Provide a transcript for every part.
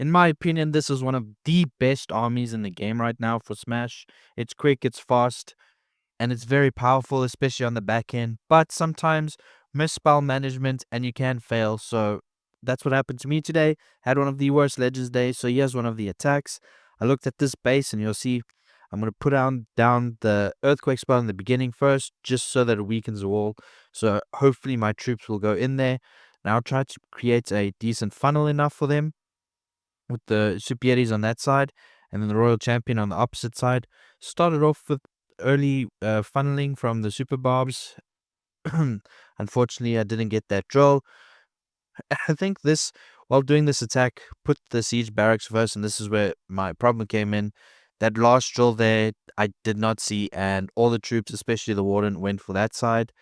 In my opinion, this is one of the best armies in the game right now for Smash. It's quick, it's fast, and it's very powerful, especially on the back end. But sometimes misspell management and you can fail. So that's what happened to me today. Had one of the worst Legends days. So here's one of the attacks. I looked at this base and you'll see I'm going to put down the Earthquake spell in the beginning first, just so that it weakens the wall. So hopefully my troops will go in there. Now I'll try to create a decent funnel enough for them with the Super Yetis on that side, and then the Royal Champion on the opposite side. Started off with early funneling from the Super Barbs. Unfortunately, I didn't get that drill. I think while doing this attack, put the Siege Barracks first, and this is where my problem came in. That last drill there, I did not see, and all the troops, especially the Warden, went for that side.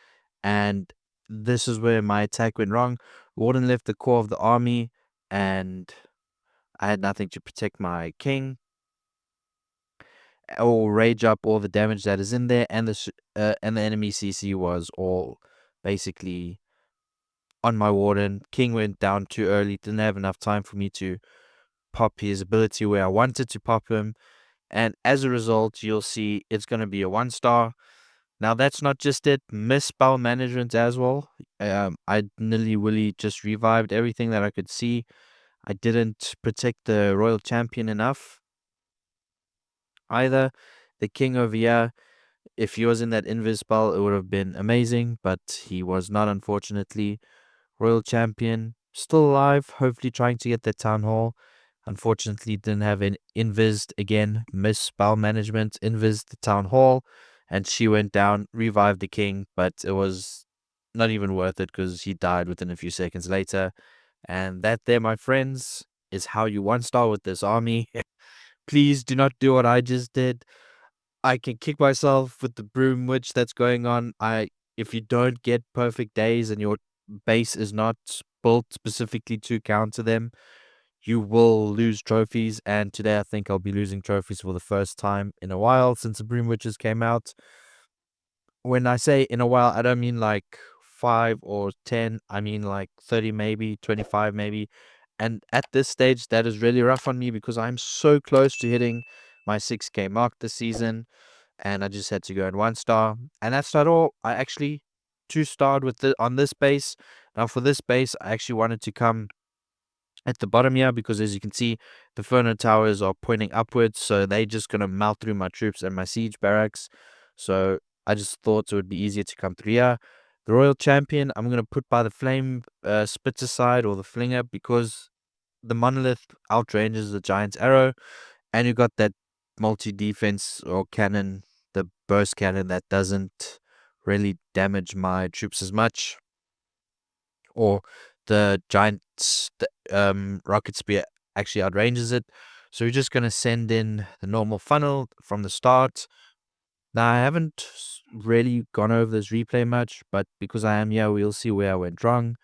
And this is where my attack went wrong. Warden left the core of the army, and I had nothing to protect my king or rage up all the damage that is in there, and the enemy CC was all basically on my warden. King went down too early, didn't have enough time for me to pop his ability where I wanted to pop him, and as a result, you'll see it's going to be a 1 star. Now that's not just it, misspell management as well. I nilly-willy just revived everything that I could see. I didn't protect the royal champion enough either. The king over here, if he was in that invis spell, it would have been amazing, but he was not, unfortunately. Royal champion, still alive, hopefully trying to get that town hall. Unfortunately, didn't have an invis again. Miss spell management, invis the town hall, and she went down, revived the king, but it was not even worth it because he died within a few seconds later. And that, there, my friends, is how you 1 star with this army. Please do not do what I just did. I can kick myself with the broom witch that's going on. If you don't get perfect days and your base is not built specifically to counter them, you will lose trophies. And today I think I'll be losing trophies for the first time in a while since the broom witches came out. When I say in a while, I don't mean like 5 or 10. I mean like 30, maybe 25, maybe. And at this stage, that is really rough on me because I'm so close to hitting my 6K mark this season, and I just had to go in 1 star. And that's not all. I actually 2 starred on this base. Now for this base, I actually wanted to come at the bottom here because, as you can see, the Inferno towers are pointing upwards, so they're just gonna melt through my troops and my siege barracks. So I just thought it would be easier to come through here. The Royal Champion, I'm gonna put by the Flame Spitzer side or the Flinger because the Monolith outranges the Giant's Arrow, and you got that multi-defense or cannon, the burst cannon that doesn't really damage my troops as much, or the rocket spear actually outranges it. So you're just gonna send in the normal funnel from the start. Now I haven't really gone over this replay much, but because I am here, we'll see where I went wrong.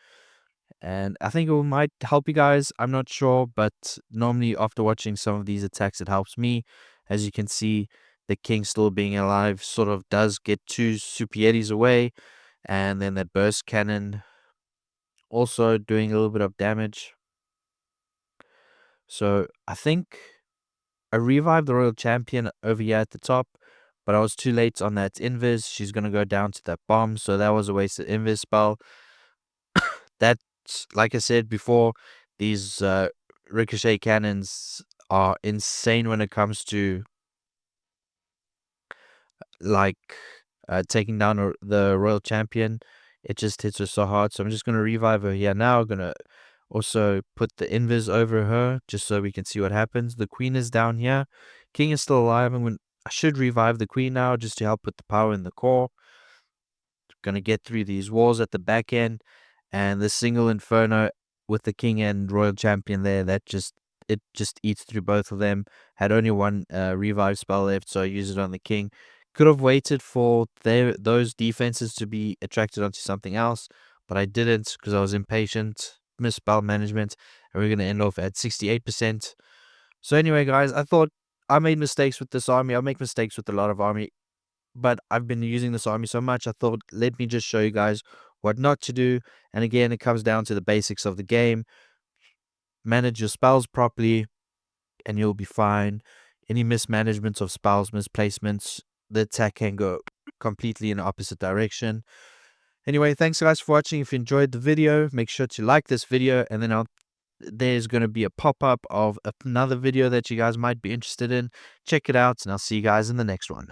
And I think it might help you guys. I'm not sure, but normally after watching some of these attacks, it helps me. As you can see, the king still being alive sort of does get 2 Super Yetis away, and then that burst cannon also doing a little bit of damage. So I think I revived the royal champion over here at the top, but I was too late on that invis. She's gonna go down to that bomb, so that was a wasted invis spell. That's, like I said before, these ricochet cannons are insane when it comes to like taking down the royal champion. It just hits her so hard. So I'm just gonna revive her here now. Gonna also put the invis over her just so we can see what happens. The queen is down here. King is still alive. I should revive the queen now just to help with the power in the core. Gonna get through these walls at the back end, and the single inferno with the king and royal champion there, it just eats through both of them. Had only one revive spell left, so I used it on the king. Could have waited for those defenses to be attracted onto something else, but I didn't because I was impatient. Missed spell management, and we're gonna end off at 68%. So anyway, guys, I thought I made mistakes with this army. I make mistakes with a lot of army, but I've been using this army so much, I thought, let me just show you guys what not to do. And again, it comes down to the basics of the game. manage your spells properly, and you'll be fine. Any mismanagement of spells, misplacements, the attack can go completely in the opposite direction. Anyway, thanks guys for watching. If you enjoyed the video, make sure to like this video, and then there's going to be a pop-up of another video that you guys might be interested in. Check it out, and I'll see you guys in the next one.